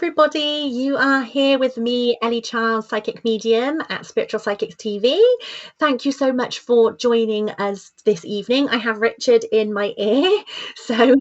everybody. You are here with me, Elly Charles, Psychic Medium at Spiritual Psychics TV. Thank you so much for joining us this evening. I have Richard in my ear, so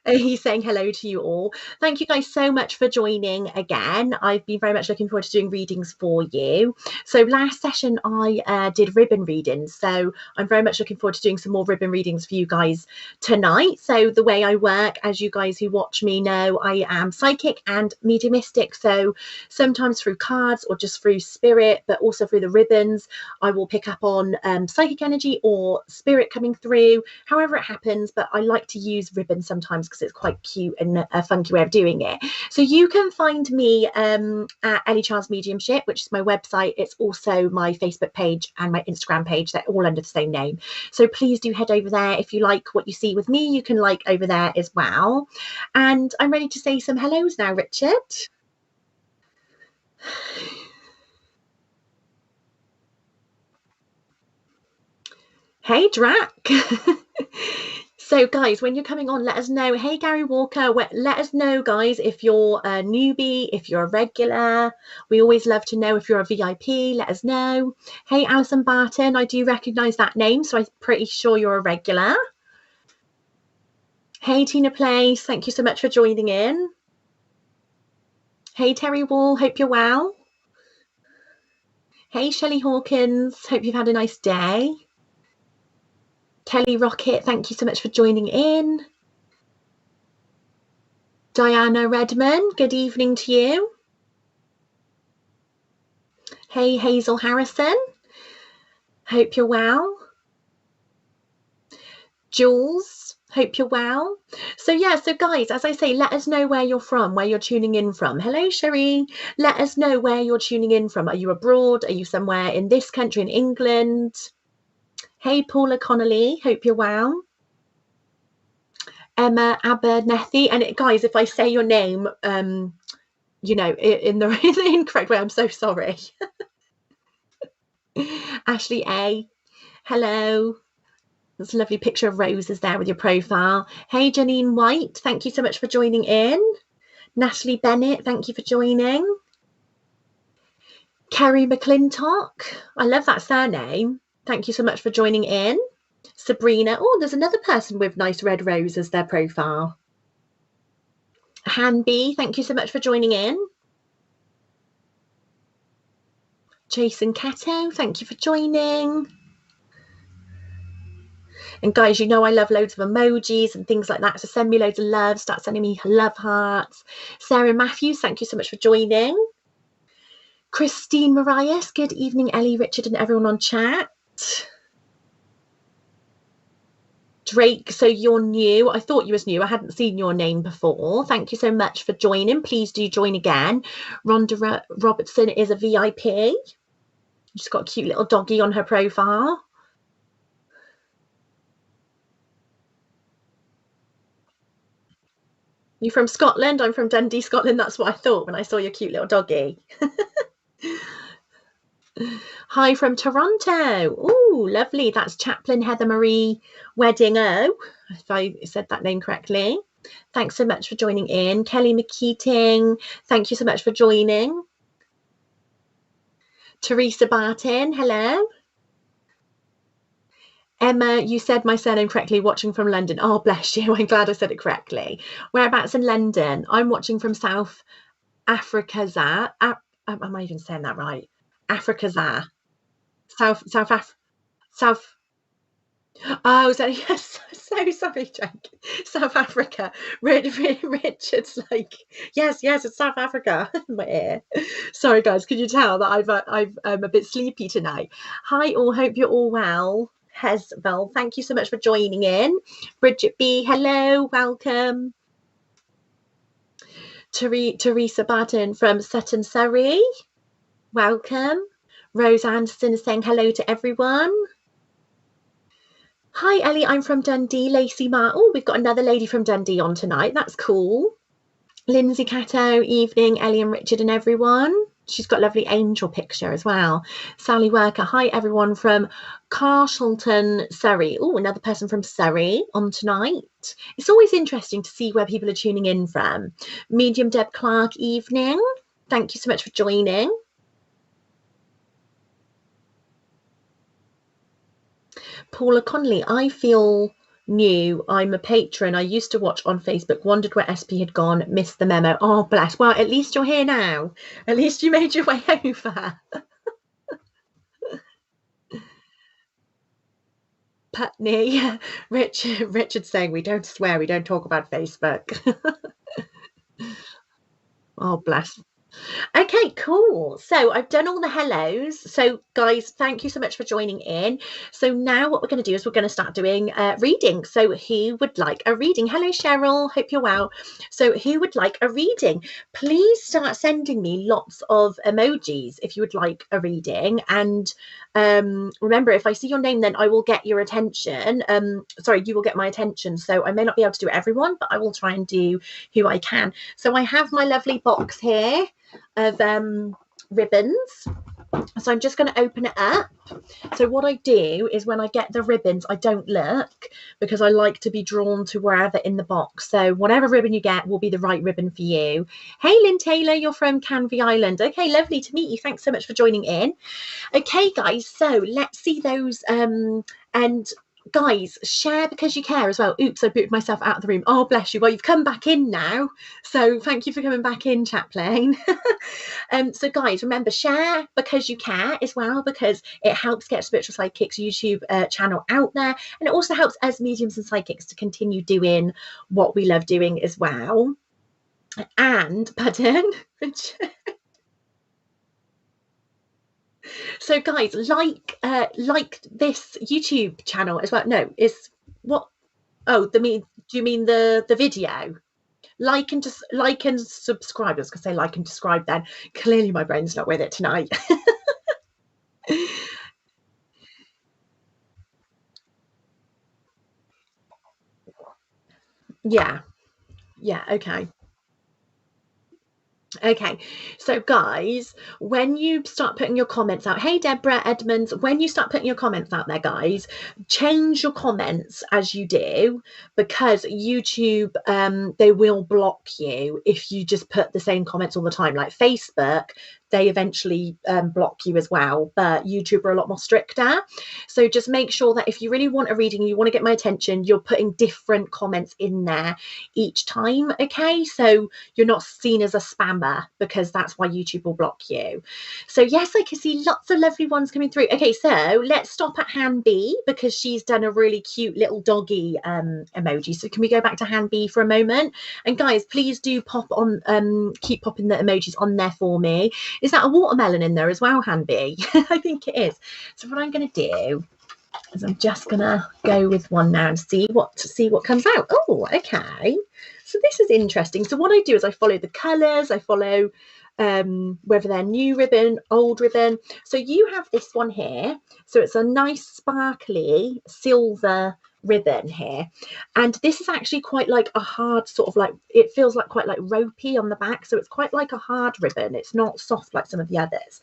he's saying hello to you all. Thank you guys so much for joining again. I've been very much looking forward to doing readings for you. So last session I did ribbon readings, so I'm very much looking forward to doing some more ribbon readings for you guys tonight. So the way I work, as you guys who watch me know, I am psychic and mediumistic, so sometimes through cards or just through spirit, but also through the ribbons I will pick up on psychic energy or spirit coming through, however it happens. But I like to use ribbons sometimes because it's quite cute and a funky way of doing it. So you can find me at Elly Charles Mediumship, which is my website. It's also my Facebook page and my Instagram page. They're all under the same name. So please do head over there. If you like what you see with me, you can like over there as well. And I'm ready to say some hellos now, Richard. Hey, Drac. So guys, when you're coming on, let us know. Hey, Gary Walker, let us know, guys, if you're a newbie, if you're a regular. We always love to know if you're a VIP. Let us know. Hey, Alison Barton, I do recognise that name, so I'm pretty sure you're a regular. Hey, Tina Place, thank you so much for joining in. Hey, Terry Wall, hope you're well. Hey, Shelley Hawkins, hope you've had a nice day. Kelly Rocket, thank you so much for joining in. Diana Redman, good evening to you. Hey, Hazel Harrison, hope you're well. Jules, hope you're well. So yeah, so guys, as I say, let us know where you're from, where you're tuning in from. Hello, Sherry. Let us know where you're tuning in from. Are you abroad? Are you somewhere in this country, in England? Hey, Paula Connolly, hope you're well. Emma Abernethy, and guys, if I say your name, you know, in the incorrect way, I'm so sorry. Ashley A, hello. There's a lovely picture of roses there with your profile. Hey, Janine White, thank you so much for joining in. Natalie Bennett, thank you for joining. Kerry McClintock, I love that surname. Thank you so much for joining in. Sabrina, oh, there's another person with nice red rose as their profile. Hamby, thank you so much for joining in. Jason Cato, thank you for joining. And guys, you know I love loads of emojis and things like that, so send me loads of love, start sending me love hearts. Sarah Matthews, thank you so much for joining. Christine Marias, good evening, Elly, Richard and everyone on chat. Drake, so you're new. I thought you was new. I hadn't seen your name before. Thank you so much for joining. Please do join again. Rhonda Robertson is a VIP. She's got a cute little doggy on her profile. You from Scotland? I'm from Dundee, Scotland. That's what I thought when I saw your cute little doggy. Hi from Toronto. Oh, lovely. That's Chaplain Heather Marie Wedding O, if I said that name correctly. Thanks so much for joining in. Kelly McKeating, thank you so much for joining. Teresa Barton, hello. Emma, you said my surname correctly, watching from London. Oh, bless you. I'm glad I said it correctly. Whereabouts in London? I'm watching from South Africa. Am I even saying that right? Africa. South. Oh, so yes, so sorry, Jake. South Africa. Richard's like, yes, it's South Africa in my ear. Sorry, guys. Could you tell that I'm a bit sleepy tonight? Hi, all. Hope you're all well. Hesvel, thank you so much for joining in. Bridget B, hello, welcome. Teresa Barton from Sutton, Surrey, welcome. Rose Anderson is saying hello to everyone. Hi, Elly, I'm from Dundee. Lacey Mar. Oh, we've got another lady from Dundee on tonight. That's cool. Lindsay Cato, evening, Elly and Richard and everyone. she's got a lovely angel picture as well. Sally Worker, hi everyone from Carshalton, Surrey. Oh, another person from Surrey on tonight. It's always interesting to see where people are tuning in from. Medium Deb Clark, evening. Thank you so much for joining. Paula Conley, I feel new. I'm a patron. I used to watch on Facebook, wondered where SP had gone, missed the memo. Oh, bless. Well, at least you're here now. At least you made your way over. Putney, Richard saying we don't swear, we don't talk about Facebook. Oh, bless. Okay, cool. So I've done all the hellos. So guys, thank you so much for joining in. So now what we're going to do is we're going to start doing reading. So who would like a reading? Hello, Cheryl. Hope you're well. So who would like a reading? Please start sending me lots of emojis if you would like a reading. And remember, if I see your name, then I will get your attention. Sorry, you will get my attention. So I may not be able to do everyone, but I will try and do who I can. So I have my lovely box here of ribbons, so I'm just going to open it up. So what I do is when I get the ribbons, I don't look, because I like to be drawn to wherever in the box. So whatever ribbon you get will be the right ribbon for you. Hey Lynn Taylor, you're from Canvey Island. Okay, lovely to meet you. Thanks so much for joining in. Okay guys, so let's see those and guys, share because you care as well. Oops, I booted myself out of the room. Oh, bless you. Well, you've come back in now. So thank you for coming back in, Chaplain. So guys, remember, share because you care as well, because it helps get Spiritual Psychics YouTube channel out there. And it also helps us mediums and psychics to continue doing what we love doing as well. And, pardon? So guys, like this YouTube channel as well. No, it's what? Oh, do you mean the video? Like and just like and subscribe. I was gonna say like and subscribe then. Clearly my brain's not with it tonight. Yeah, okay. Okay, so guys, when you start putting your comments out, hey Deborah Edmonds, when you start putting your comments out there, guys, change your comments as you do, because YouTube, they will block you if you just put the same comments all the time. Like Facebook, they eventually block you as well, but YouTube are a lot more stricter. So just make sure that if you really want a reading, you want to get my attention, you're putting different comments in there each time. Okay, so you're not seen as a spammer, because that's why YouTube will block you. So yes, I can see lots of lovely ones coming through. Okay, so let's stop at Hamby, because she's done a really cute little doggy emoji. So can we go back to Hamby for a moment? And guys, please do pop on, keep popping the emojis on there for me. Is that a watermelon in there as well, Hamby? I think it is. So what I'm going to do is I'm just going to go with one now and see what comes out. Oh, okay. So this is interesting. So what I do is I follow the colours. I follow whether they're new ribbon, old ribbon. So you have this one here. So it's a nice sparkly silver ribbon here, and this is actually quite like a hard sort of, like, it feels like quite like ropey on the back, so it's quite like a hard ribbon. It's not soft like some of the others.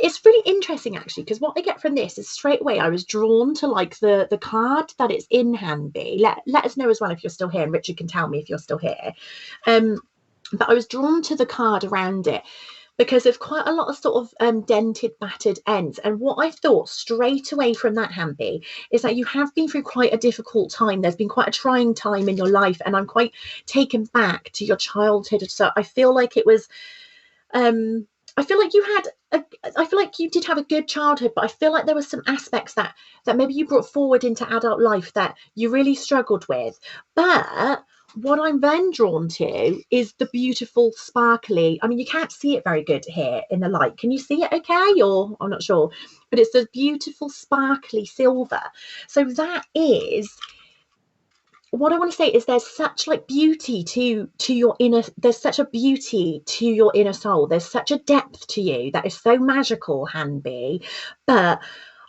It's really interesting actually, because what I get from this is straight away I was drawn to like the card that it's in, Hamby. Let us know as well if you're still here, and Richard can tell me if you're still here. But I was drawn to the card around it, because there's quite a lot of sort of dented, battered ends. And what I thought straight away from that, Hamby, is that you have been through quite a difficult time. There's been quite a trying time in your life, and I'm quite taken back to your childhood. So I feel like it was, I feel like you did have a good childhood, but I feel like there were some aspects that maybe you brought forward into adult life that you really struggled with. But what I'm then drawn to is the beautiful sparkly, I mean, you can't see it very good here in the light. Can you see it okay? Or I'm not sure, but it's a beautiful sparkly silver. So that is what I want to say, is there's such like beauty to your inner, there's such a beauty to your inner soul. There's such a depth to you that is so magical, Hamby. But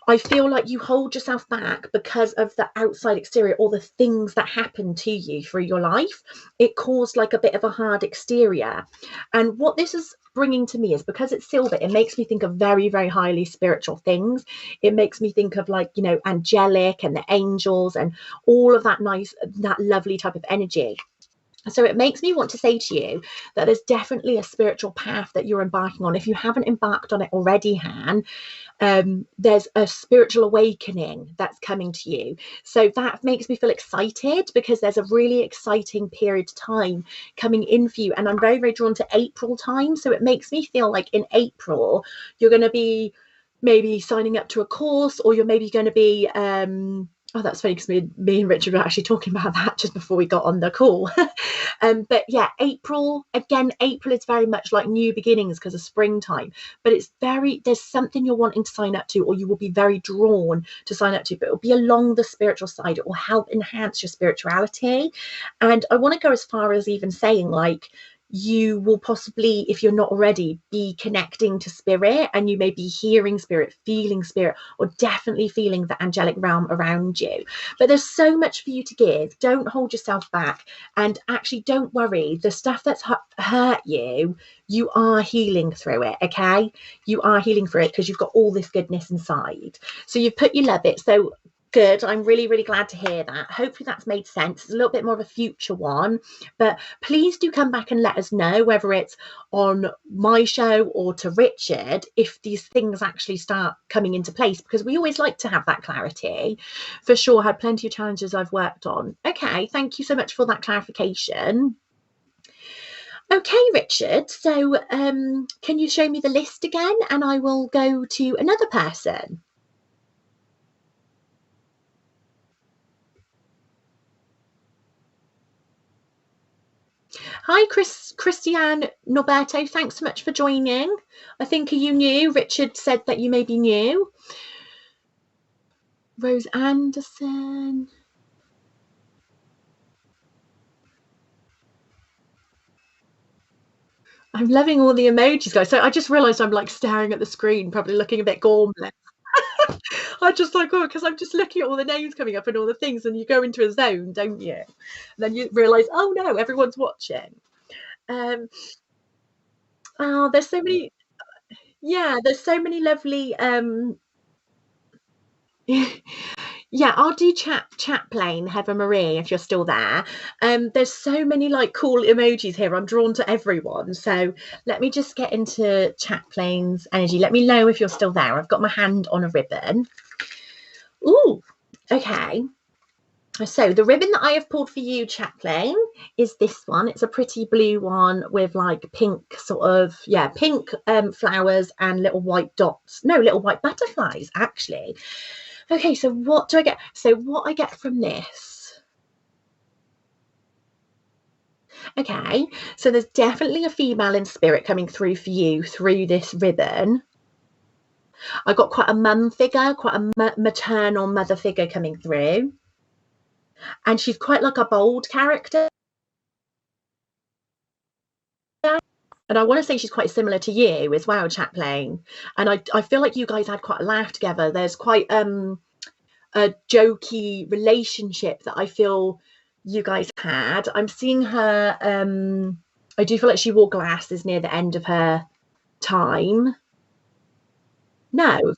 I feel like you hold yourself back because of the outside exterior or the things that happen to you through your life. It caused like a bit of a hard exterior. And what this is bringing to me is, because it's silver, it makes me think of very, very highly spiritual things. It makes me think of, like, you know, angelic and the angels and all of that nice, that lovely type of energy. So it makes me want to say to you that there's definitely a spiritual path that you're embarking on. If you haven't embarked on it already, Han, there's a spiritual awakening that's coming to you. So that makes me feel excited, because there's a really exciting period of time coming in for you. And I'm very, very drawn to April time. So it makes me feel like in April, you're going to be maybe signing up to a course, or you're maybe going to be, oh, that's funny, because me and Richard were actually talking about that just before we got on the call. But yeah, April is very much like new beginnings because of springtime. But there's something you're wanting to sign up to, or you will be very drawn to sign up to, but it'll be along the spiritual side. It will help enhance your spirituality. And I want to go as far as even saying, like, you will possibly, if you're not already, be connecting to spirit, and you may be hearing spirit, feeling spirit, or definitely feeling the angelic realm around you. But there's so much for you to give. Don't hold yourself back, and actually don't worry. The stuff that's hurt you, you are healing through it. Okay, you are healing through it because you've got all this goodness inside. So you've put your love it. So good. I'm really, really glad to hear that. Hopefully that's made sense. It's a little bit more of a future one, but please do come back and let us know, whether it's on my show or to Richard, if these things actually start coming into place, because we always like to have that clarity. For sure, had plenty of challenges I've worked on. Okay, thank you so much for that clarification. Okay, Richard, so can you show me the list again, and I will go to another person. Hi, Christiane Norberto. Thanks so much for joining. I think, are you new? Richard said that you may be new. Rose Anderson. I'm loving all the emojis, guys. So I just realised I'm like staring at the screen, probably looking a bit gormless. I just like, oh, because I'm just looking at all the names coming up and all the things, and you go into a zone, don't you? And then you realise, oh no, everyone's watching. Oh, there's so many. Yeah, there's so many lovely. Yeah, I'll do chat plane, Heather Marie, if you're still there. There's so many like cool emojis here. I'm drawn to everyone. So let me just get into chat plane's energy. Let me know if you're still there. I've got my hand on a ribbon. Ooh, okay. So the ribbon that I have pulled for you, chat plane, is this one. It's a pretty blue one with like pink sort of, yeah, pink flowers and little white dots. No, little white butterflies, actually. Okay, so what do I get? So what I get from this. Okay, so there's definitely a female in spirit coming through for you through this ribbon. I got quite a mum figure, quite a maternal mother figure coming through. And she's quite like a bold character. And I want to say she's quite similar to you as well, Chaplain. And I feel like you guys had quite a laugh together. There's quite a jokey relationship that I feel you guys had. I'm seeing her. I do feel like she wore glasses near the end of her time. No,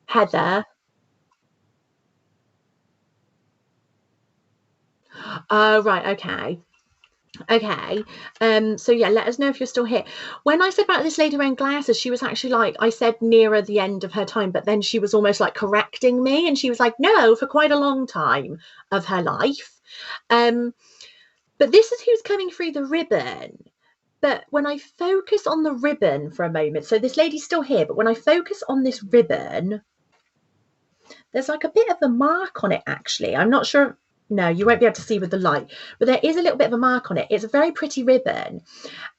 Heather. Oh, right. Okay. Okay. So yeah, let us know if you're still here. When I said about this lady wearing glasses, she was actually like, I said nearer the end of her time, but then she was almost like correcting me, and she was like, no, for quite a long time of her life. But this is who's coming through the ribbon. But when I focus on the ribbon for a moment, so this lady's still here, but when I focus on this ribbon, there's like a bit of a mark on it, actually. I'm not sure. No, you won't be able to see with the light, but there is a little bit of a mark on it. It's a very pretty ribbon,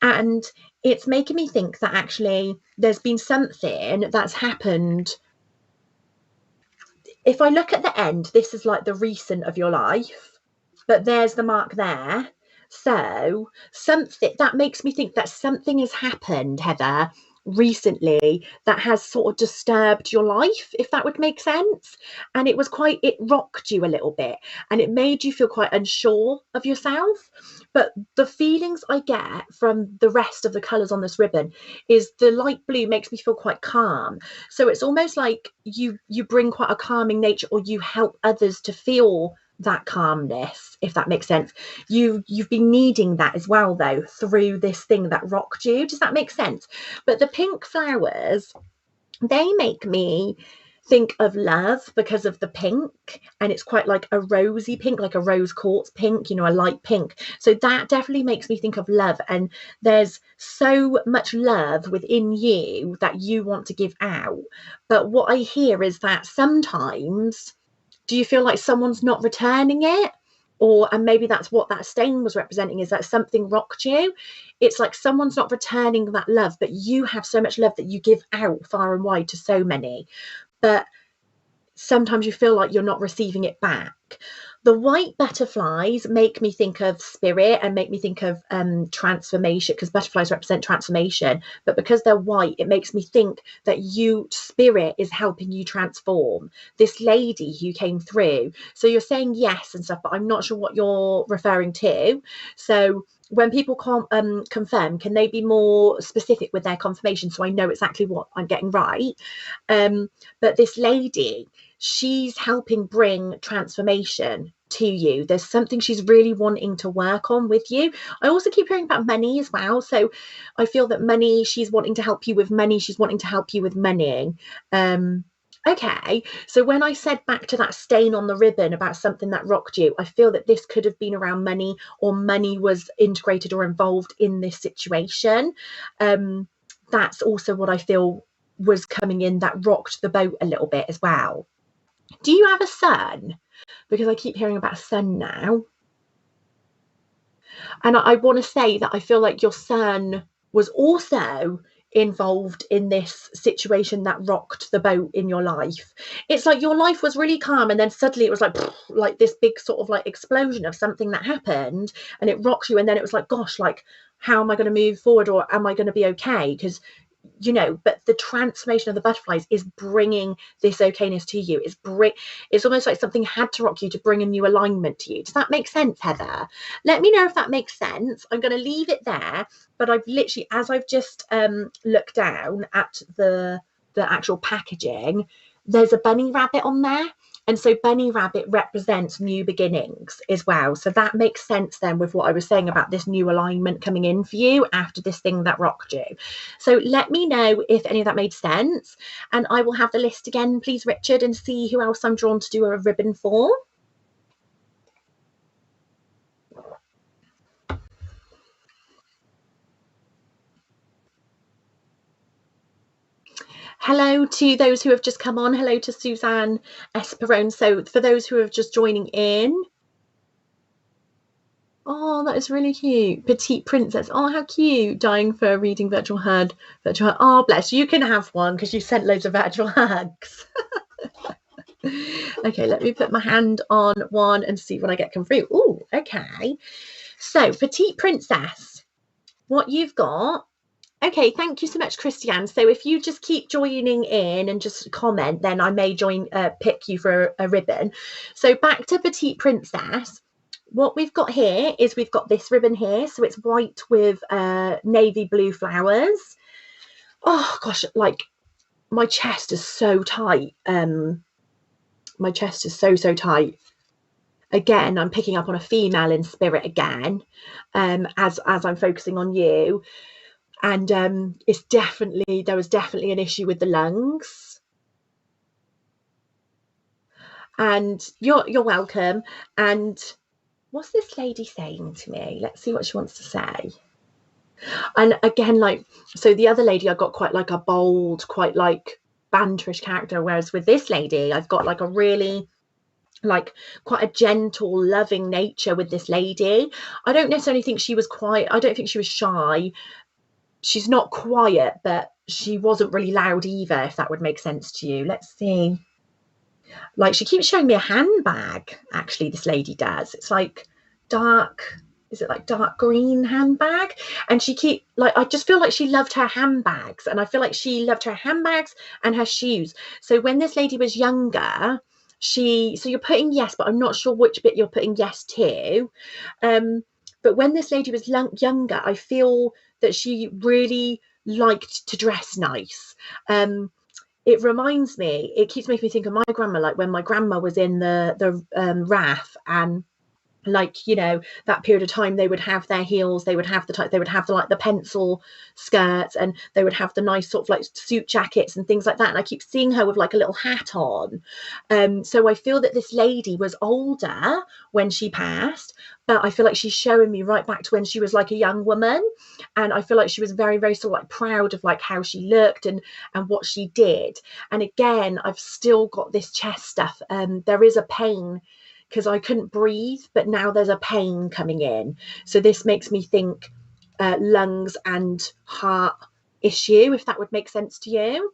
and it's making me think that actually there's been something that's happened. If I look at the end, this is like the recent of your life, but there's the mark there. So something that makes me think that something has happened, Heather, recently that has sort of disturbed your life, if that would make sense. And it rocked you a little bit, and it made you feel quite unsure of yourself. But the feelings I get from the rest of the colours on this ribbon is the light blue makes me feel quite calm. So it's almost like you bring quite a calming nature, or you help others to feel that calmness, if that makes sense. You've been needing that as well, though, through this thing that rocked you. Does that make sense? But the pink flowers, they make me think of love because of the pink, and it's quite like a rosy pink, like a rose quartz pink, you know, a light pink. So that definitely makes me think of love, and there's so much love within you that you want to give out. But what I hear is that sometimes, do you feel like someone's not returning it? And maybe that's what that stain was representing, is that something rocked you. It's like someone's not returning that love, but you have so much love that you give out far and wide to so many. But sometimes you feel like you're not receiving it back. The white butterflies make me think of spirit and make me think of transformation, because butterflies represent transformation. But because they're white, it makes me think that spirit is helping you transform. This lady who came through. So you're saying yes and stuff, but I'm not sure what you're referring to. So when people confirm, can they be more specific with their confirmation so I know exactly what I'm getting right? But this lady, she's helping bring transformation to you. There's something she's really wanting to work on with you. I also keep hearing about money as well. So I feel that money, she's wanting to help you with money. She's wanting to help you with money. Okay, so when I said back to that stain on the ribbon about something that rocked you, I feel that this could have been around money, or money was integrated or involved in this situation. That's also what I feel was coming in, that rocked the boat a little bit as well. Do you have a son? Because I keep hearing about a son now. And I want to say that I feel like your son was also involved in this situation that rocked the boat in your life. It's like your life was really calm, and then suddenly it was like this big sort of like explosion of something that happened, and it rocked you. And then it was like, gosh, like, how am I going to move forward, or am I going to be okay? Because, you know, but the transformation of the butterflies is bringing this okayness to you. It's almost like something had to rock you to bring a new alignment to you. Does that make sense, Heather? Let me know if that makes sense. I'm going to leave it there, but I've literally, as I've just looked down at the actual packaging, there's a bunny rabbit on there. And so bunny rabbit represents new beginnings as well. So that makes sense then with what I was saying about this new alignment coming in for you after this thing that rocked you. So let me know if any of that made sense. And I will have the list again, please, Richard, and see who else I'm drawn to do a ribbon for. Hello to those who have just come on. Hello to Suzanne Esperone. So for those who are just joining in, oh, that is really cute. Petite Princess. Oh, how cute. Dying for reading virtual hug. Oh, bless. You can have one because you sent loads of virtual hugs. Okay, let me put my hand on one and see what I get come through. Oh, okay. So, Petite Princess, what you've got. Okay, thank you so much, Christiane. So if you just keep joining in and just comment, then I may pick you for a ribbon. So back to Petite Princess. What we've got here is we've got this ribbon here. So it's white with navy blue flowers. Oh, gosh, like my chest is so tight. My chest is so tight. Again, I'm picking up on a female in spirit again, as I'm focusing on you. And there was definitely an issue with the lungs. And you're welcome. And what's this lady saying to me? Let's see what she wants to say. And again, like, so the other lady, I got quite like a bold, quite like banterish character, whereas with this lady, I've got like a really like quite a gentle, loving nature with this lady. I don't necessarily think she was quiet. I don't think she was shy. She's not quiet, but she wasn't really loud either, if that would make sense to you. Let's see. Like, she keeps showing me a handbag, actually, this lady does. It's like dark, is it like dark green handbag? And I just feel like she loved her handbags, and I feel like she loved her handbags and her shoes. So when this lady was younger, so you're putting yes, but I'm not sure which bit you're putting yes to. But when this lady was younger, I feel that she really liked to dress nice. It keeps making me think of my grandma, like when my grandma was in the RAF, and like, you know, that period of time, they would have their heels, they would have the pencil skirts, and they would have the nice sort of like suit jackets and things like that. And I keep seeing her with like a little hat on. So I feel that this lady was older when she passed, but I feel like she's showing me right back to when she was like a young woman. And I feel like she was very, very sort of like proud of like how she looked and what she did. And again, I've still got this chest stuff. There is a pain because I couldn't breathe, but now there's a pain coming in. So this makes me think lungs and heart issue, if that would make sense to you.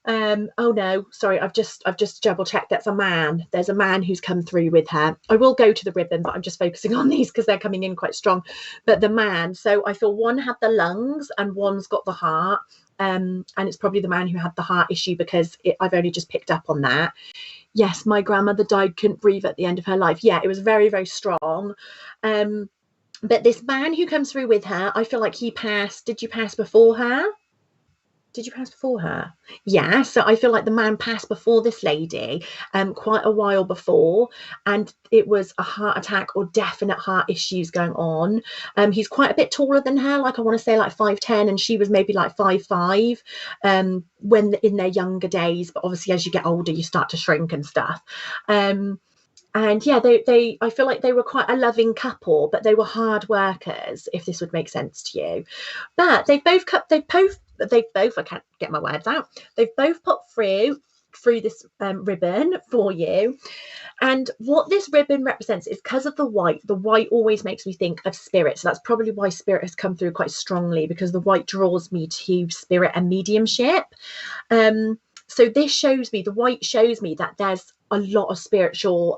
Oh no, sorry, I've just double checked. That's a man. There's a man who's come through with her. I will go to the ribbon, but I'm just focusing on these because they're coming in quite strong. But the man, so I feel one had the lungs and one's got the heart. And it's probably the man who had the heart issue because I've only just picked up on that. Yes, my grandmother died, couldn't breathe at the end of her life. Yeah, it was very, very strong. But this man who comes through with her, I feel like he passed. Did you pass before her? Did you pass before her? Yeah, so I feel like the man passed before this lady, quite a while before, and it was a heart attack or definite heart issues going on. He's quite a bit taller than her, like I want to say like 5'10", and she was maybe like 5'5", when in their younger days. But obviously, as you get older, you start to shrink and stuff. And yeah, I feel like they were quite a loving couple, but they were hard workers, if this would make sense to you. But I can't get my words out. They've both put through this ribbon for you. And what this ribbon represents is because of the white. The white always makes me think of spirit. So that's probably why spirit has come through quite strongly, because the white draws me to spirit and mediumship. So the white shows me that there's a lot of spiritual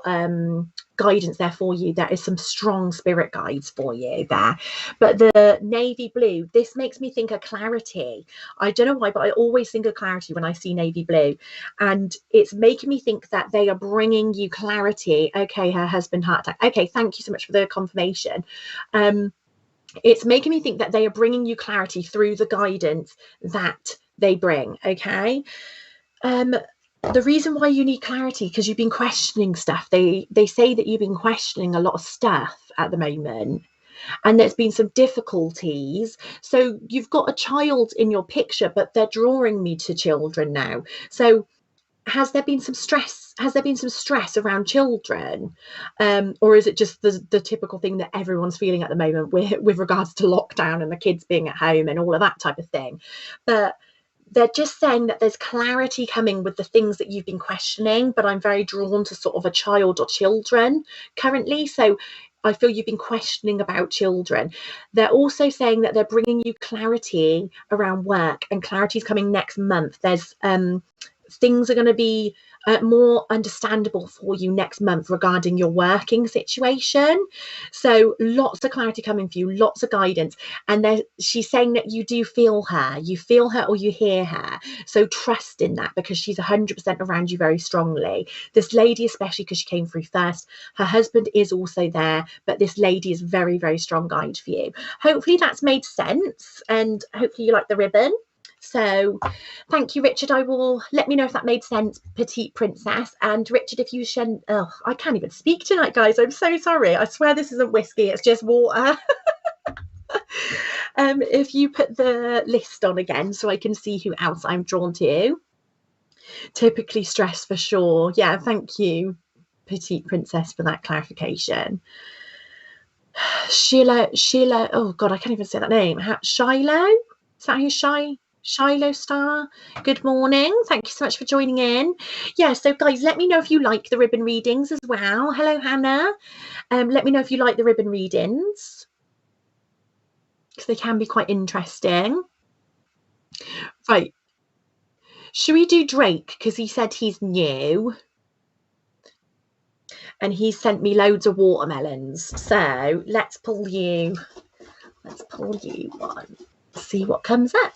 guidance there for you. There is some strong spirit guides for you there. But the navy blue, this makes me think of clarity. I don't know why, but I always think of clarity when I see navy blue. And it's making me think that they are bringing you clarity. Okay, her husband heart attack. Okay, thank you so much for the confirmation. It's making me think that they are bringing you clarity through the guidance that they bring. Okay. The reason why you need clarity, because you've been questioning stuff. They say that you've been questioning a lot of stuff at the moment, and there's been some difficulties. So you've got a child in your picture, but they're drawing me to children now. So has there been some stress? Has there been some stress around children, or is it just the typical thing that everyone's feeling at the moment with regards to lockdown and the kids being at home and all of that type of thing? But they're just saying that there's clarity coming with the things that you've been questioning, but I'm very drawn to sort of a child or children currently. So I feel you've been questioning about children. They're also saying that they're bringing you clarity around work, and clarity is coming next month. There's things are going to be more understandable for you next month regarding your working situation. So lots of clarity coming for you, lots of guidance. And she's saying that you do feel her, or you hear her. So trust in that, because she's 100% around you very strongly. This lady, especially because she came through first, her husband is also there, but this lady is very, very strong guide for you. Hopefully that's made sense, and hopefully you like the ribbon. So thank you, Richard. I will let me know if that made sense, Petite Princess. And Richard, if you should, I can't even speak tonight, guys. I'm so sorry. I swear this isn't whiskey, it's just water. If you put the list on again so I can see who else I'm drawn to. Typically stress for sure. Yeah, thank you, Petite Princess, for that clarification. Sheila, oh God, I can't even say that name. Shiloh? Is that who Shiloh Star? Good morning. Thank you so much for joining in. Yeah, so guys, let me know if you like the ribbon readings as well. Hello, Hannah. Let me know if you like the ribbon readings, because they can be quite interesting. Right. Should we do Drake, because he said he's new? and he sent me loads of watermelons. So let's pull you one, see what comes up.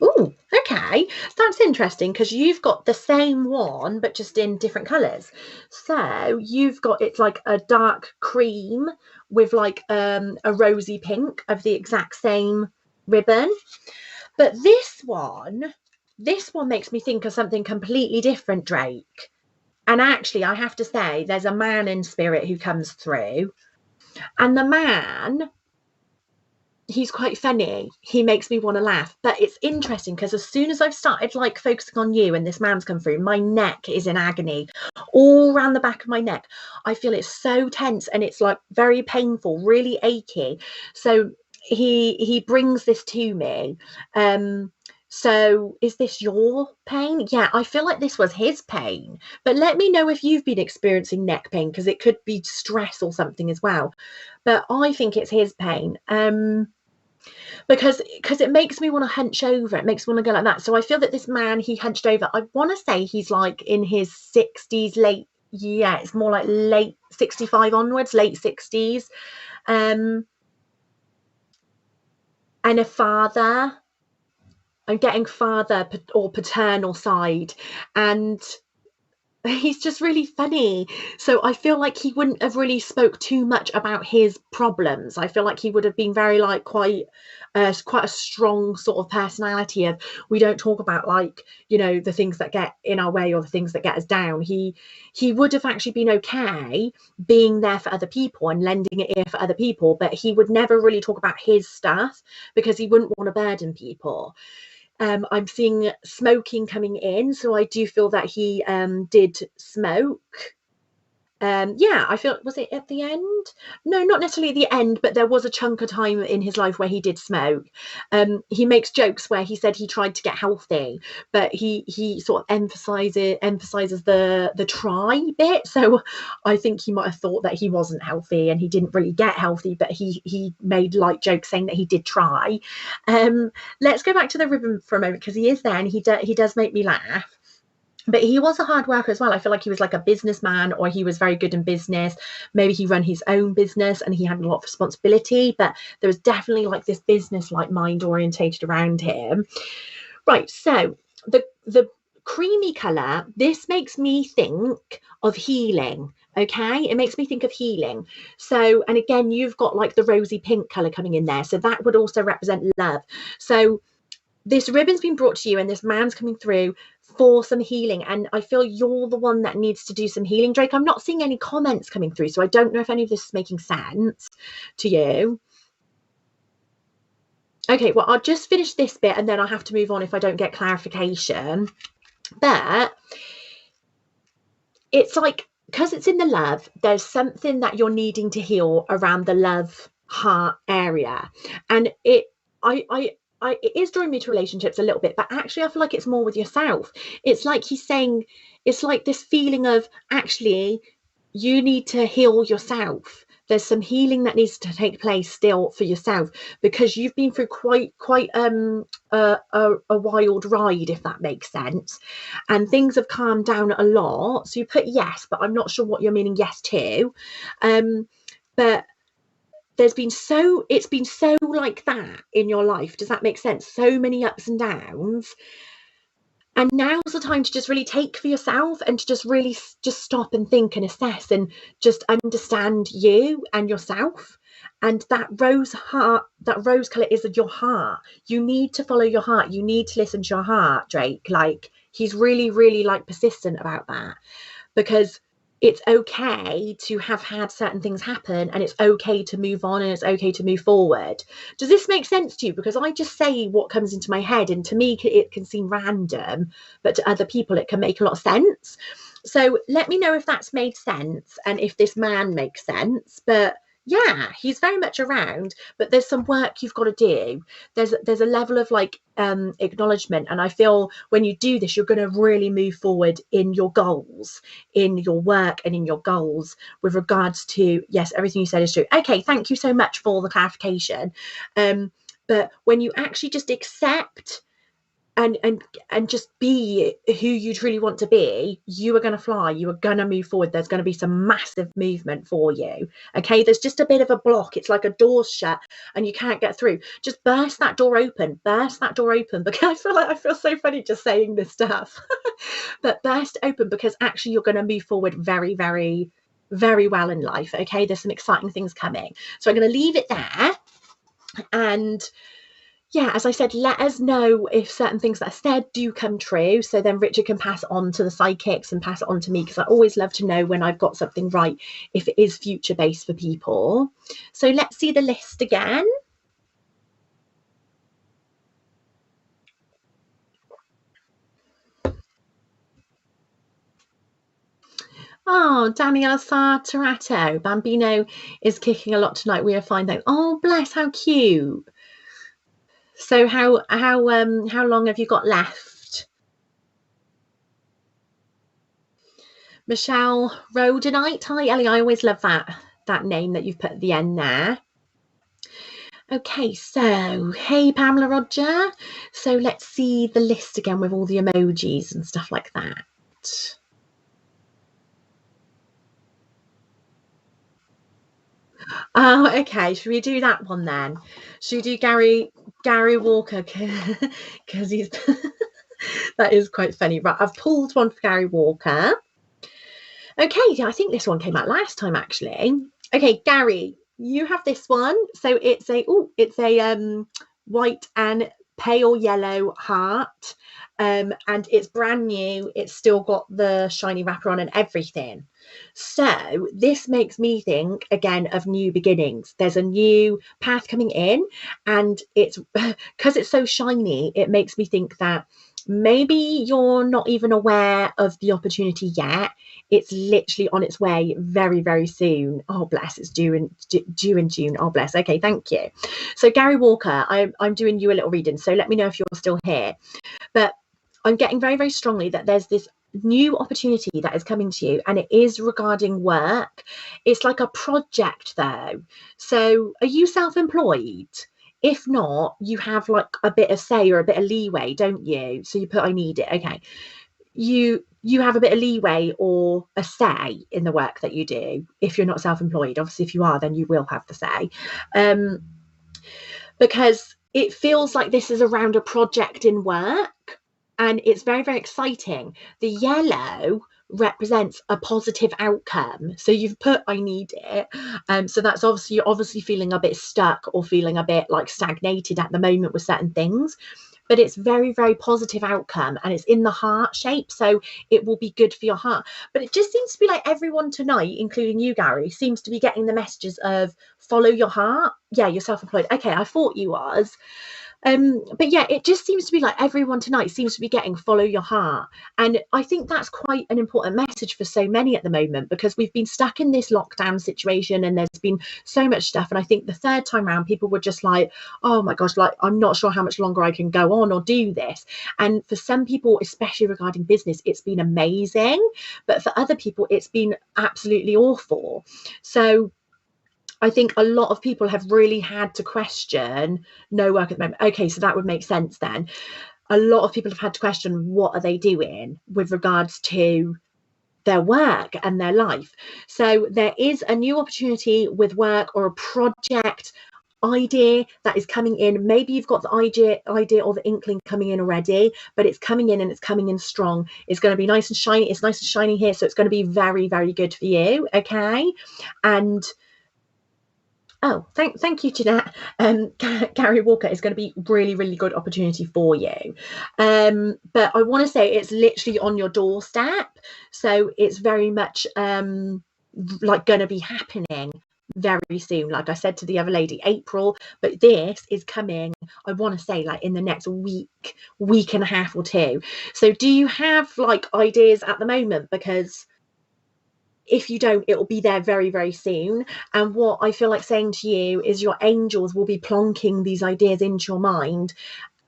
Oh, okay, that's interesting, because you've got the same one but just in different colours. So you've got, it's like a dark cream with like a rosy pink of the exact same ribbon. But this one makes me think of something completely different, Drake. And actually, I have to say, there's a man in spirit who comes through, and the man, he's quite funny. He makes me want to laugh. But it's interesting because as soon as I've started like focusing on you and this man's come through, my neck is in agony all around the back of my neck. I feel it's so tense and it's like very painful, really achy. So he brings this to me. So is this your pain? Yeah, I feel like this was his pain. But let me know if you've been experiencing neck pain, because it could be stress or something as well. But I think it's his pain. Because it makes me want to hunch over. It makes me want to go like that. So I feel that this man, he hunched over. I want to say he's like in his 60s, it's more like late 65 onwards, late 60s. And a father. I'm getting father or paternal side, and he's just really funny. So I feel like he wouldn't have really spoke too much about his problems. I feel like he would have been very like quite a strong sort of personality of, we don't talk about like, you know, the things that get in our way or the things that get us down. He would have actually been okay being there for other people and lending an ear for other people, but he would never really talk about his stuff because he wouldn't want to burden people. I'm seeing smoking coming in, so I do feel that he did smoke. Yeah, I feel, was it at the end? No, not necessarily at the end, but there was a chunk of time in his life where he did smoke. He makes jokes where he said he tried to get healthy, but he sort of emphasizes the try bit. So I think he might have thought that he wasn't healthy and he didn't really get healthy, but he made light jokes saying that he did try. Let's go back to the ribbon for a moment, because he is there and he does make me laugh. But he was a hard worker as well. I feel like he was like a businessman, or he was very good in business. Maybe he ran his own business and he had a lot of responsibility, but there was definitely like this business like mind orientated around him. Right, so the creamy colour, this makes me think of healing. Okay, it makes me think of healing. So, and again, you've got like the rosy pink colour coming in there, so that would also represent love. So this ribbon's been brought to you and this man's coming through for some healing, and I feel you're the one that needs to do some healing, Drake. I'm not seeing any comments coming through, so I don't know if any of this is making sense to you. Okay, well, I'll just finish this bit and then I'll have to move on if I don't get clarification. But it's like, because it's in the love, there's something that you're needing to heal around the love heart area, and it is drawing me to relationships a little bit, but actually I feel like it's more with yourself. It's like he's saying, it's like this feeling of, actually, you need to heal yourself. There's some healing that needs to take place still for yourself, because you've been through quite a wild ride, if that makes sense, and things have calmed down a lot. So you put yes, but I'm not sure what you're meaning yes to. But it's been so like that in your life. Does that make sense? So many ups and downs. And now's the time to just really take for yourself and to just really just stop and think and assess and just understand you and yourself. And that rose colour is your heart. You need to follow your heart. You need to listen to your heart, Drake. Like, he's really, really like persistent about that, because it's okay to have had certain things happen, and it's okay to move on, and it's okay to move forward. Does this make sense to you? Because I just say what comes into my head, and to me it can seem random, but to other people it can make a lot of sense. So let me know if that's made sense and if this man makes sense. But yeah, he's very much around, but there's some work you've got to do. There's a level of like acknowledgement, and I feel when you do this, you're going to really move forward in your goals, in your work, and in your goals with regards to, yes, everything you said is true. Okay, thank you so much for the clarification. But when you actually just accept and just be who you truly want to be, you are going to fly, you are going to move forward. There's going to be some massive movement for you. Okay, there's just a bit of a block. It's like a door's shut and you can't get through. Just burst that door open, because I feel so funny just saying this stuff. But burst open, because actually you're going to move forward very, very, very well in life. Okay, there's some exciting things coming. So I'm going to leave it there. And yeah, as I said, let us know if certain things that are said do come true. So then Richard can pass it on to the psychics and pass it on to me, because I always love to know when I've got something right, if it is future based for people. So let's see the list again. Oh, Daniela Sartarato, Bambino is kicking a lot tonight. We are fine though. Oh, bless, how cute. So how long have you got left? Michelle Rodenite. Hi, Ellie. I always love that name that you've put at the end there. Okay, so hey, Pamela Roger. So let's see the list again with all the emojis and stuff like that. Oh, okay. Should we do that one then? Should we do Gary Walker? Because he's that is quite funny. Right, I've pulled one for Gary Walker. Okay, yeah, I think this one came out last time actually. Okay, Gary, you have this one. So it's a white and pale yellow heart. And it's brand new. It's still got the shiny wrapper on and everything. So this makes me think again of new beginnings. There's a new path coming in, and it's because it's so shiny, it makes me think that maybe you're not even aware of the opportunity yet. It's literally on its way very, very soon. Oh, bless, it's due in June. Oh, bless. Okay, thank you. So Gary Walker, I'm doing you a little reading, so let me know if you're still here. But I'm getting very, very strongly that there's this new opportunity that is coming to you, and it is regarding work. It's like a project though. So are you self-employed? If not, you have like a bit of say or a bit of leeway, don't you? So you put I need it. Okay, you have a bit of leeway or a say in the work that you do if you're not self-employed. Obviously if you are, then you will have the say, because it feels like this is around a project in work, and it's very, very exciting. The yellow represents a positive outcome. So you've put I need it. So that's obviously, you're obviously feeling a bit stuck or feeling a bit like stagnated at the moment with certain things. But it's very, very positive outcome, and it's in the heart shape, so it will be good for your heart. But it just seems to be like everyone tonight, including you, Gary, seems to be getting the messages of follow your heart. Yeah, you're self-employed. Okay, I thought you was. But yeah, it just seems to be like everyone tonight seems to be getting follow your heart. And I think that's quite an important message for so many at the moment, because we've been stuck in this lockdown situation and there's been so much stuff. And I think the third time around, people were just like, oh my gosh, like, I'm not sure how much longer I can go on or do this. And for some people, especially regarding business, it's been amazing. But for other people, it's been absolutely awful. So I think a lot of people have really had to question no work at the moment. Okay, so that would make sense then. A lot of people have had to question what are they doing with regards to their work and their life. So there is a new opportunity with work or a project idea that is coming in. Maybe you've got the idea or the inkling coming in already, but it's coming in and it's coming in strong. It's going to be nice and shiny. It's nice and shiny here, so it's going to be very, very good for you. Okay, and oh, thank you, Jeanette. Gary Walker is going to be really, really good opportunity for you. But I want to say it's literally on your doorstep. So it's very much like going to be happening very soon. Like I said to the other lady, April, but this is coming, I want to say like in the next week and a half or two. So do you have like ideas at the moment? Because if you don't, it will be there very, very soon. And what I feel like saying to you is your angels will be plonking these ideas into your mind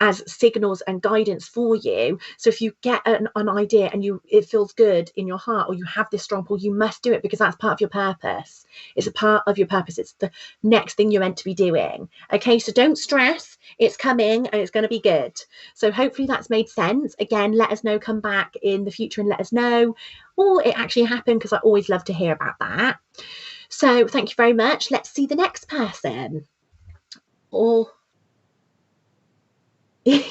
as signals and guidance for you. So if you get an idea and it feels good in your heart, or you have this strong pull, you must do it, because that's part of your purpose. It's a part of your purpose. It's the next thing you're meant to be doing. Okay, so don't stress. It's coming and it's going to be good. So hopefully that's made sense. Again, let us know, come back in the future and let us know, or it actually happened, because I always love to hear about that. So thank you very much. Let's see the next person. Or yeah,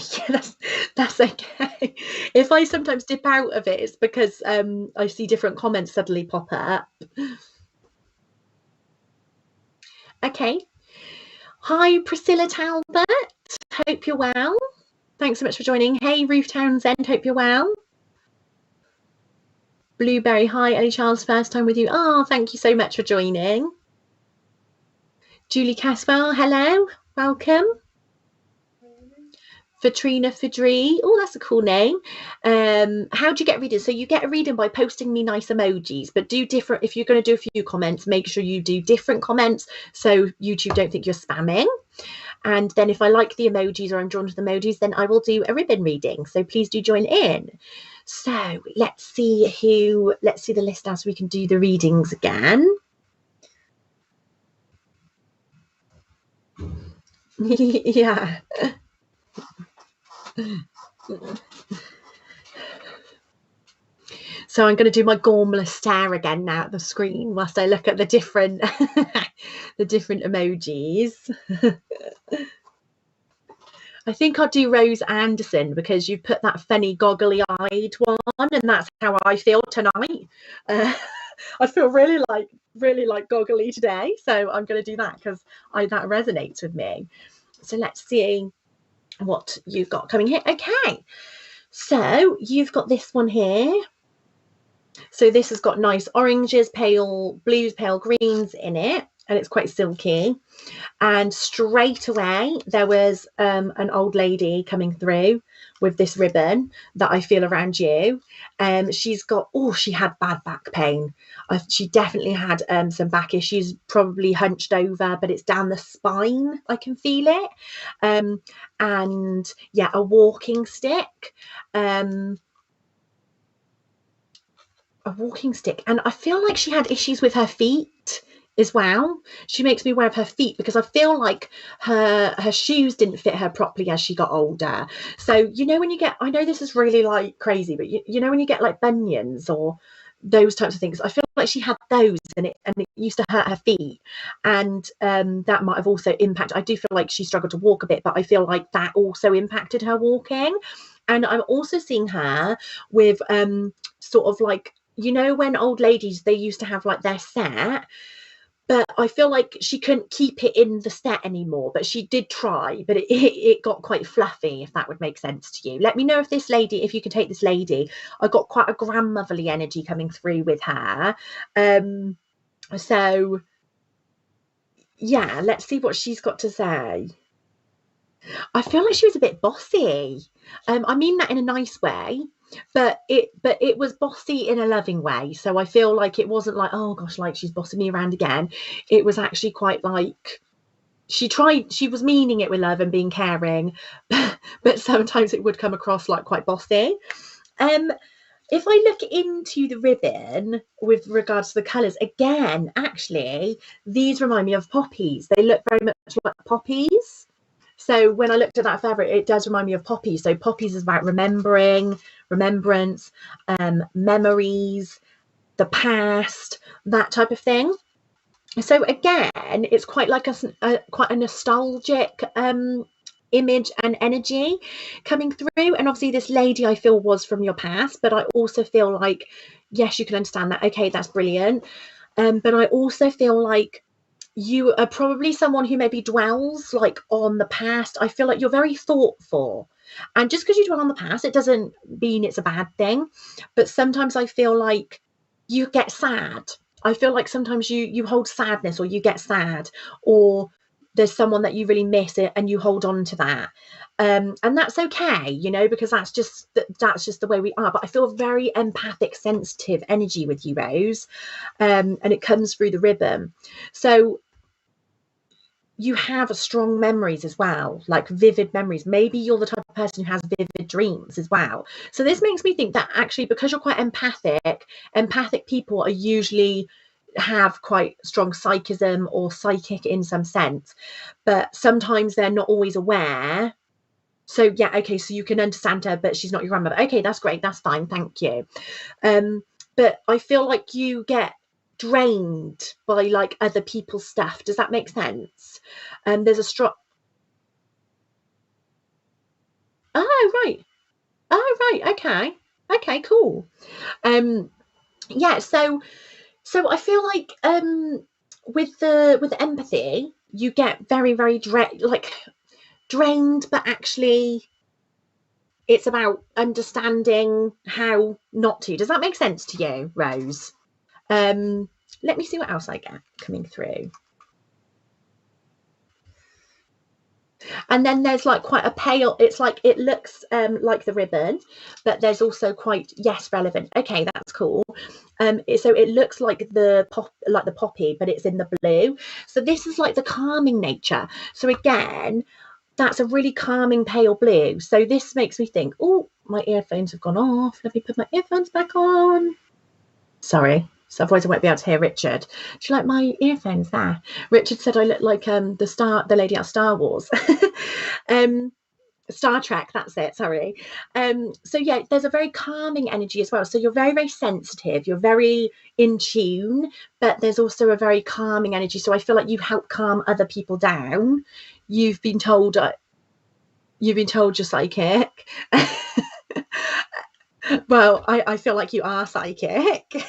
that's okay. If I sometimes dip out of it, it's because I see different comments suddenly pop up. Okay. Hi, Priscilla Talbot. Hope you're well. Thanks so much for joining. Hey, Ruth Townsend. Hope you're well. Blueberry. Hi, Elly Charles. First time with you. Oh, thank you so much for joining. Julie Caswell. Hello. Welcome. Fatrina Fidri. Oh, that's a cool name. How do you get reading? So you get a reading by posting me nice emojis, but do different. If you're going to do a few comments, make sure you do different comments so YouTube don't think you're spamming. And then if I like the emojis, or I'm drawn to the emojis, then I will do a ribbon reading. So please do join in. So let's see the list as we can do the readings again. Yeah. So I'm going to do my gormless stare again now at the screen whilst I look at the different the different emojis. I think I'll do Rose Anderson, because you put that funny goggly-eyed one, and that's how I feel tonight. I feel really like goggly today, so I'm going to do that because that resonates with me. So let's see what you've got coming here. Okay, so you've got this one here. So this has got nice oranges, pale blues, pale greens in it, and it's quite silky. And straight away there was an old lady coming through with this ribbon that I feel around you. She had bad back pain. She definitely had some back issues, probably hunched over, but it's down the spine. I can feel it. And yeah, a walking stick. And I feel like she had issues with her feet as well. She makes me aware of her feet, because I feel like her shoes didn't fit her properly as she got older. So when you get, I know this is really like crazy, but you know when you get like bunions or those types of things, I feel like she had those, and it used to hurt her feet, and that might have also impacted. I do feel like she struggled to walk a bit, but I feel like that also impacted her walking. And I'm also seeing her with sort of like, when old ladies, they used to have like their set, but I feel like she couldn't keep it in the set anymore, but she did try, but it got quite fluffy, if that would make sense to you. Let me know if you can take this lady. I got quite a grandmotherly energy coming through with her. So yeah, let's see what she's got to say. I feel like she was a bit bossy. I mean that in a nice way, but it was bossy in a loving way. So I feel like it wasn't like, oh gosh, like she's bossing me around again. It was actually quite like she was meaning it with love and being caring, but sometimes it would come across like quite bossy. If I look into the ribbon with regards to the colours, again, actually, these remind me of poppies. They look very much like poppies. So when I looked at that fabric, it does remind me of poppies. So poppies is about remembrance, memories, the past, that type of thing. So again, it's quite like quite a nostalgic image and energy coming through. And obviously this lady, I feel, was from your past, but I also feel like, yes, you can understand that. Okay, that's brilliant. But I also feel like you are probably someone who maybe dwells like on the past. I feel like you're very thoughtful, and just because you dwell on the past, it doesn't mean it's a bad thing. But sometimes I feel like you get sad. I feel like sometimes you hold sadness, or you get sad, or there's someone that you really miss it and you hold on to that, and that's okay, because that's just the way we are. But I feel very empathic, sensitive energy with you, Rose, and it comes through the ribbon. So you have strong memories as well, like vivid memories. Maybe you're the type of person who has vivid dreams as well. So this makes me think that actually, because you're quite empathic people are usually have quite strong psychism or psychic in some sense, but sometimes they're not always aware. So yeah, okay, so you can understand her, but she's not your grandmother. Okay, that's great, that's fine, thank you. But I feel like you get drained by like other people's stuff. Does that make sense? There's a strong. Oh right. Oh right. Okay. Okay. Cool. Yeah. So I feel like with empathy, you get very drained, but actually it's about understanding how not to. Does that make sense to you, Rose? Um, Let me see what else I get coming through. And then there's like quite a pale, it's like it looks like the ribbon, but there's also quite, yes, relevant. Okay, that's cool. So it looks like the poppy, but it's in the blue. So this is like the calming nature. So again, that's a really calming pale blue. So this makes me think, oh, my earphones have gone off. Let me put my earphones back on. Sorry. So otherwise I won't be able to hear Richard. Do you like my earphones there? Richard said I look like the lady out of Star Wars. Star Trek, that's it, sorry. So yeah, there's a very calming energy as well. So you're very sensitive, you're very in tune, but there's also a very calming energy. So I feel like you help calm other people down. You've been told you're psychic. Well, I feel like you are psychic.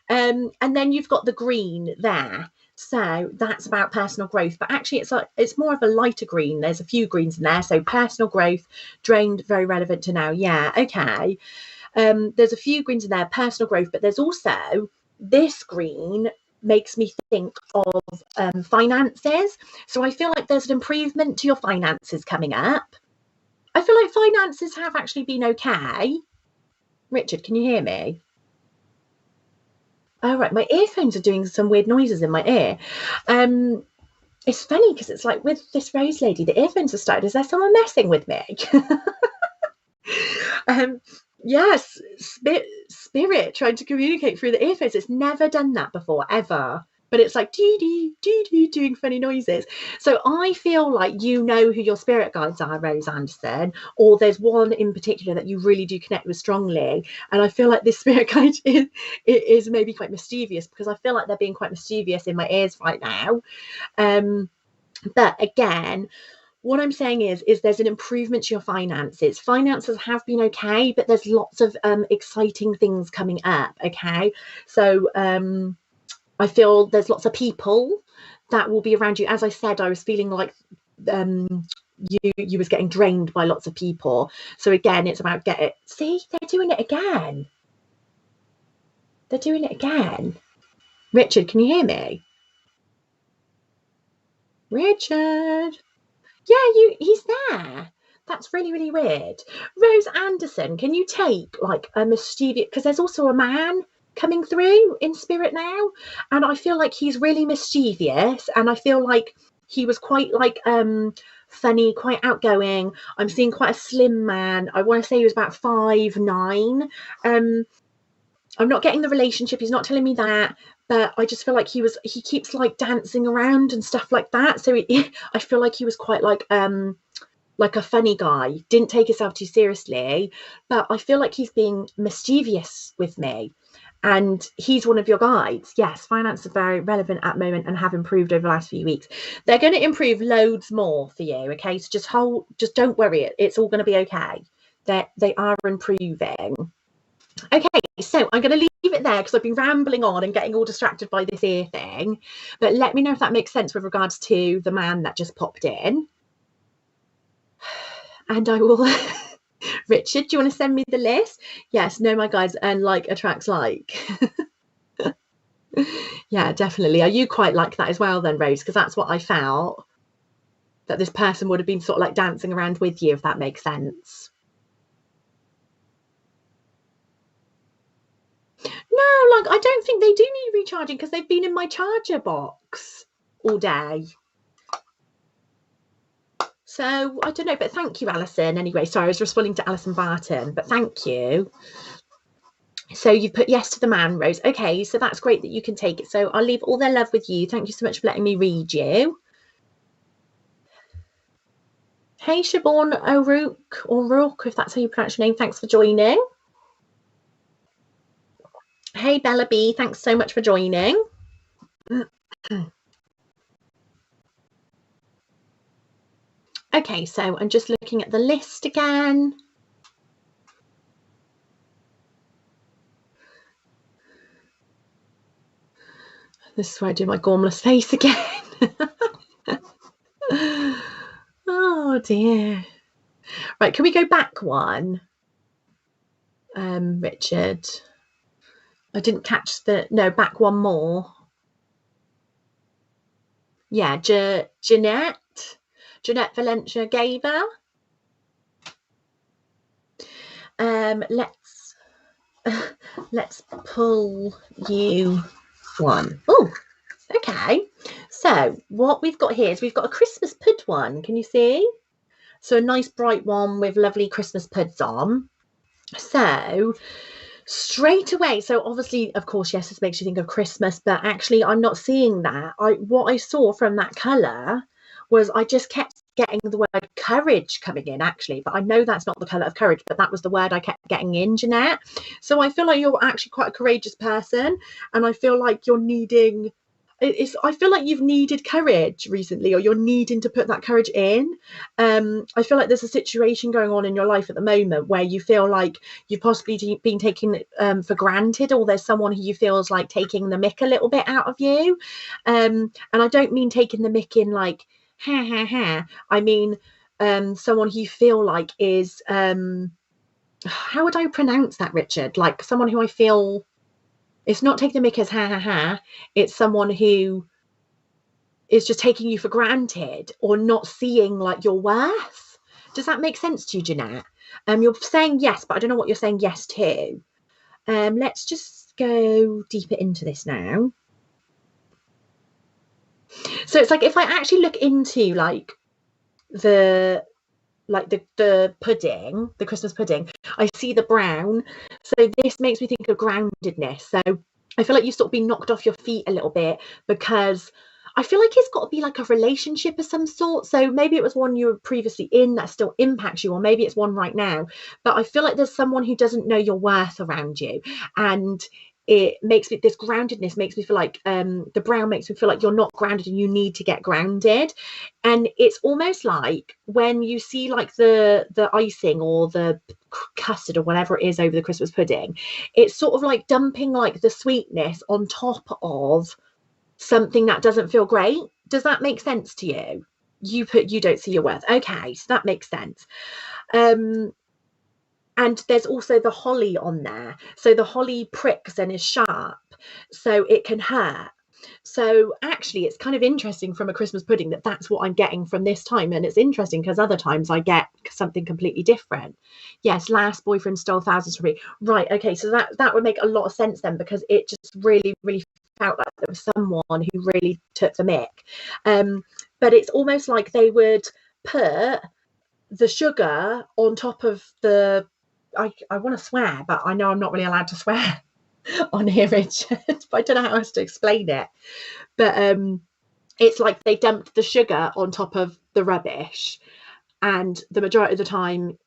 And then you've got the green there. So that's about personal growth, but actually it's more of a lighter green. There's a few greens in there. So personal growth, drained, very relevant to now. Yeah, okay. There's a few greens in there, personal growth, but there's also this green makes me think of finances. So I feel like there's an improvement to your finances coming up. I feel like finances have actually been okay. Richard, can you hear me? Oh, right. My earphones are doing some weird noises in my ear. It's funny because it's like with this Rose lady, the earphones have started. Is there someone messing with me? Yes, spirit trying to communicate through the earphones. It's never done that before, ever. But it's like dee dee dee dee doing funny noises. So I feel like you know who your spirit guides are, Rose Anderson, or there's one in particular that you really do connect with strongly. And I feel like this spirit guide is maybe quite mischievous, because I feel like they're being quite mischievous in my ears right now. But again, what I'm saying is there's an improvement to your finances. Finances have been okay, but there's lots of exciting things coming up. Okay, so I feel there's lots of people that will be around you. As I said, I was feeling like you was getting drained by lots of people. So again, it's about see, they're doing it again. They're doing it again. Richard, can you hear me? Richard. Yeah, he's there. That's really weird. Rose Anderson, can you take like a mischievous, because there's also a man coming through in spirit now, and I feel like he's really mischievous, and I feel like he was quite like funny, quite outgoing. I'm seeing quite a slim man. I want to say he was about 5'9". I'm not getting the relationship, he's not telling me that, but I just feel like he keeps like dancing around and stuff like that. So I feel like he was quite like a funny guy, didn't take himself too seriously, but I feel like he's being mischievous with me. And he's one of your guides. Yes, finance is very relevant at the moment and have improved over the last few weeks. They're going to improve loads more for you. Okay, so just don't worry. It's all going to be okay. They are improving. Okay, so I'm going to leave it there because I've been rambling on and getting all distracted by this ear thing. But let me know if that makes sense with regards to the man that just popped in. And I will. Richard, do you want to send me the list? Yes, no, my guys, and like attracts like. Yeah, definitely. Are you quite like that as well then, Rose? Because that's what I felt, that this person would have been sort of like dancing around with you, if that makes sense. No, like I don't think they do need recharging because they've been in my charger box all day. So I don't know, but thank you, Alison. Anyway, sorry, I was responding to Alison Barton, but thank you. So you put yes to the man, Rose. Okay, so that's great that you can take it. So I'll leave all their love with you. Thank you so much for letting me read you. Hey, Siobhan O'Rourke, if that's how you pronounce your name. Thanks for joining. Hey, Bella B, thanks so much for joining. Okay, so I'm just looking at the list again. This is where I do my gormless face again. Oh dear. Right, can we go back one? Richard. I didn't catch back one more. Yeah, Jeanette Valencia Gaver. Let's pull you one. Oh, okay. So what we've got here is we've got a Christmas pud one. Can you see? So a nice bright one with lovely Christmas puds on. So straight away, so obviously, of course, yes, this makes you think of Christmas, but actually I'm not seeing that. What I saw from that colour was I just kept getting the word courage coming in, actually, but I know that's not the colour of courage, but that was the word I kept getting in, Jeanette. So I feel like you're actually quite a courageous person, and I feel like you're needing I feel like you've needed courage recently, or you're needing to put that courage in. I feel like there's a situation going on in your life at the moment where you feel like you've possibly been taken for granted, or there's someone who you feel is like taking the mick a little bit out of you. And I don't mean taking the mick in like ha ha ha. I mean someone who you feel like is how would I pronounce that, Richard? Like someone who I feel, it's not taking the mick as ha ha ha. It's someone who is just taking you for granted or not seeing like your worth. Does that make sense to you, Jeanette? You're saying yes, but I don't know what you're saying yes to. Let's just go deeper into this now. So it's like if I actually look into like the pudding, the Christmas pudding, I see the brown. So this makes me think of groundedness. So I feel like you've sort of been knocked off your feet a little bit, because I feel like it's got to be like a relationship of some sort. So maybe it was one you were previously in that still impacts you, or maybe it's one right now. But I feel like there's someone who doesn't know your worth around you, and it makes me, this groundedness makes me feel like the brown makes me feel like you're not grounded and you need to get grounded. And it's almost like when you see like the icing or the custard or whatever it is over the Christmas pudding, it's sort of like dumping like the sweetness on top of something that doesn't feel great. Does that make sense to you? You don't see your worth. Okay, so that makes sense. And there's also the holly on there. So the holly pricks and is sharp, so it can hurt. So actually, it's kind of interesting from a Christmas pudding that that's what I'm getting from this time. And it's interesting because other times I get something completely different. Yes, last boyfriend stole thousands from me. Right, okay, so that would make a lot of sense then, because it just really, really felt like there was someone who really took the mick. But it's almost like they would put the sugar on top of the, I want to swear, but I know I'm not really allowed to swear on here, Richard, but I don't know how else to explain it. But it's like they dumped the sugar on top of the rubbish, and the majority of the time,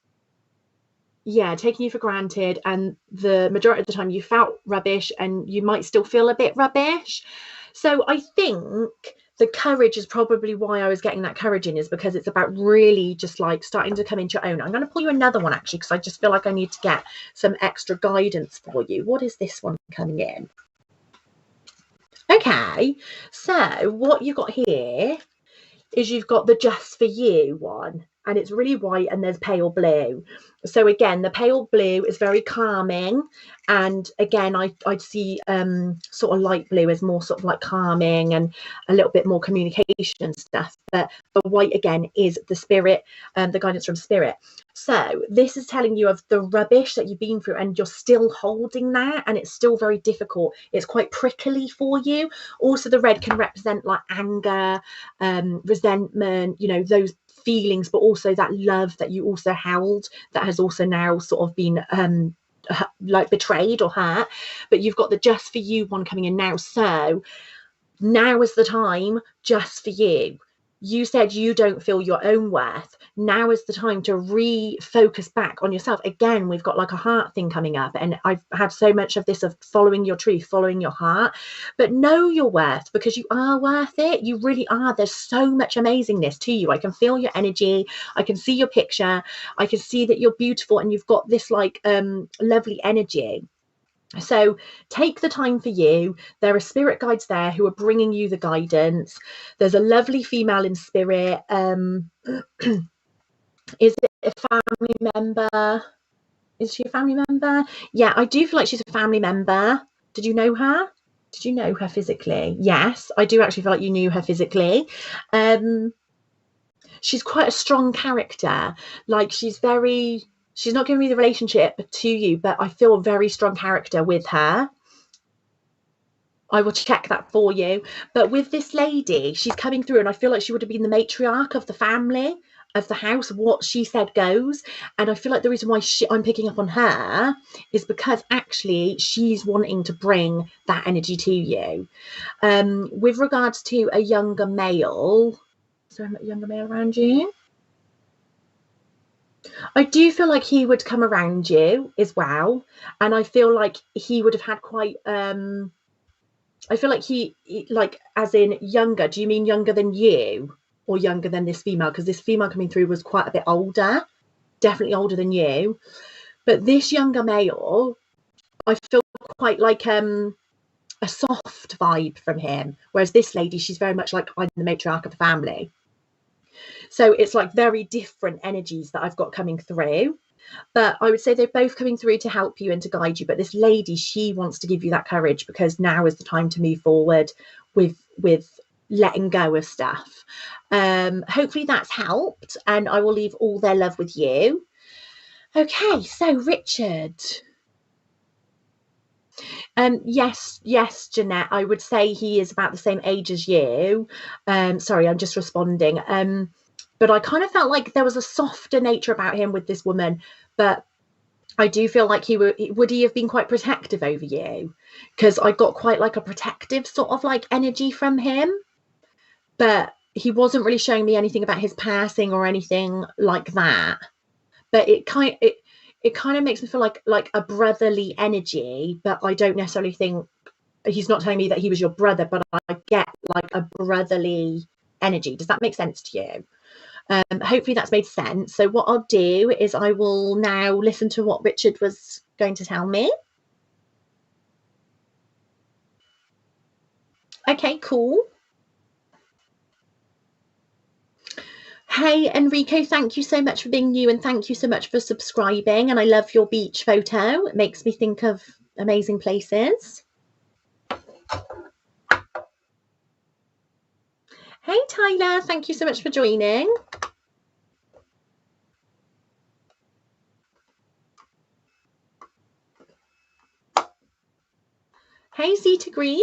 yeah, taking you for granted, and the majority of the time you felt rubbish, and you might still feel a bit rubbish. So I think the courage is probably why I was getting that courage in, is because it's about really just like starting to come into your own. I'm going to pull you another one actually, because I just feel like I need to get some extra guidance for you. What is this one coming in? Okay, so what you've got here is you've got the just for you one, and it's really white, and there's pale blue. So again, the pale blue is very calming, and again I'd see sort of light blue as more sort of like calming and a little bit more communication and stuff. But the white again is the spirit, the guidance from spirit. So this is telling you of the rubbish that you've been through, and you're still holding that, and it's still very difficult. It's quite prickly for you. Also, the red can represent like anger, resentment, you know, those feelings, but also that love that you also held that has also now sort of been like betrayed or hurt. But you've got the just for you one coming in now. So now is the time just for you. You said you don't feel your own worth. Now is the time to refocus back on yourself. Again, we've got like a heart thing coming up, and I've had so much of this of following your truth, following your heart. But know your worth, because you are worth it. You really are. There's so much amazingness to you. I can feel your energy. I can see your picture. I can see that you're beautiful, and you've got this like lovely energy. So take the time for you. There are spirit guides there who are bringing you the guidance. There's a lovely female in spirit. Is it a family member? Is she a family member? Yeah, I do feel like she's a family member. Did you know her? Did you know her physically? Yes, I do actually feel like you knew her physically. She's quite a strong character. Like she's not giving me the relationship to you, but I feel a very strong character with her. I will check that for you. But with this lady, she's coming through, and I feel like she would have been the matriarch of the family, of the house. What she said goes. And I feel like the reason why I'm picking up on her is because actually she's wanting to bring that energy to you. With regards to a younger male, is there a younger male around you? I do feel like he would come around you as well, and I feel like he would have had quite I feel like he like, as in younger, do you mean younger than you or younger than this female? Because this female coming through was quite a bit older, definitely older than you. But this younger male, I feel quite like a soft vibe from him, whereas this lady, she's very much like, I'm the matriarch of the family. So it's like very different energies that I've got coming through. But I would say they're both coming through to help you and to guide you. But this lady, she wants to give you that courage, because now is the time to move forward with letting go of stuff. Hopefully that's helped, and I will leave all their love with you. Okay, so Richard. Yes, Jeanette, I would say he is about the same age as you. Sorry, I'm just responding. But I kind of felt like there was a softer nature about him with this woman, but I do feel like would he have been quite protective over you? Because I got quite like a protective sort of like energy from him, but he wasn't really showing me anything about his passing or anything like that. But it kind of makes me feel like a brotherly energy, but I don't necessarily think he's not telling me that he was your brother, but I get like a brotherly energy. Does that make sense to you? Hopefully that's made sense. So what I'll do is I will now listen to what Richard was going to tell me. Okay, cool. Hey, Enrico, thank you so much for being new, and thank you so much for subscribing. And I love your beach photo. It makes me think of amazing places. Hey, Tyler, thank you so much for joining. Hey, Z2Gree.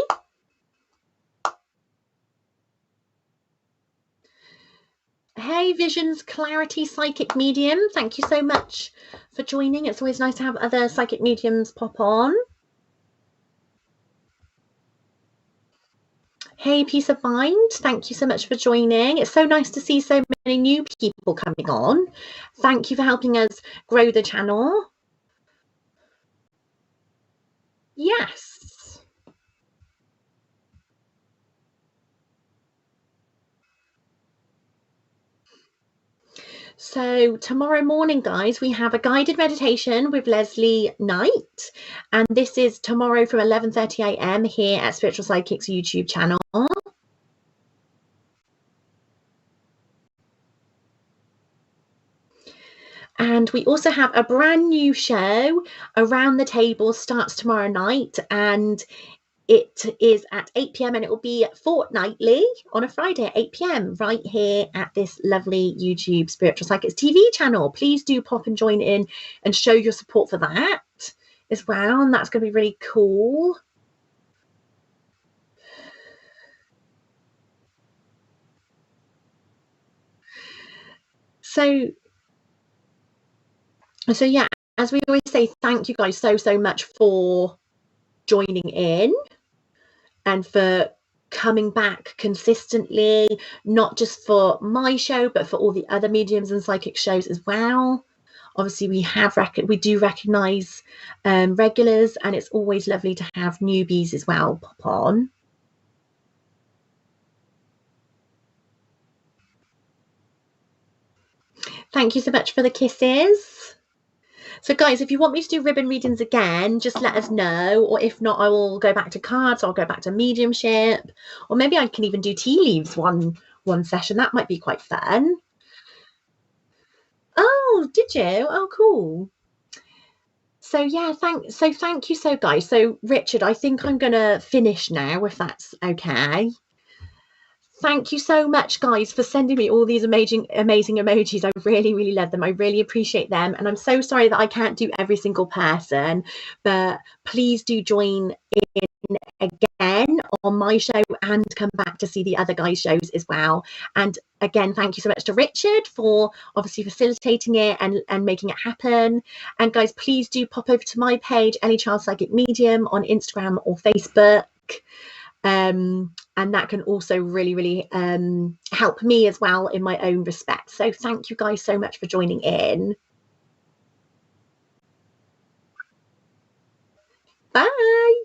Hey, Visions Clarity Psychic Medium. Thank you so much for joining. It's always nice to have other psychic mediums pop on. Hey, Peace of Mind. Thank you so much for joining. It's so nice to see so many new people coming on. Thank you for helping us grow the channel. Yes. So tomorrow morning, guys, we have a guided meditation with Leslie Knight, and this is tomorrow from 11:30 a.m. here at Spiritual Psychics YouTube channel. And we also have a brand new show, Around the Table, starts tomorrow night, and it is at 8 p.m. and it will be fortnightly on a Friday at 8 p.m. right here at this lovely YouTube Spiritual Psychics TV channel. Please do pop and join in and show your support for that as well. And that's going to be really cool. So yeah, as we always say, thank you guys so much for joining in and for coming back consistently, not just for my show, but for all the other mediums and psychic shows as well. Obviously, we do recognise regulars, and it's always lovely to have newbies as well pop on. Thank you so much for the kisses. So guys, if you want me to do ribbon readings again, just let us know. Or if not, I will go back to cards, or I'll go back to mediumship. Or maybe I can even do tea leaves one session. That might be quite fun. Oh, did you? Oh, cool. So yeah, thank you so guys. So Richard, I think I'm gonna finish now, if that's okay. Thank you so much, guys, for sending me all these amazing emojis. I really love them. I really appreciate them. And I'm so sorry that I can't do every single person, but please do join in again on my show and come back to see the other guys' shows as well. And again, thank you so much to Richard for obviously facilitating it and making it happen. And guys, please do pop over to my page, Elly Charles Psychic Medium, on Instagram or Facebook. And that can also really help me as well in my own respect. So thank you guys so much for joining in. Bye.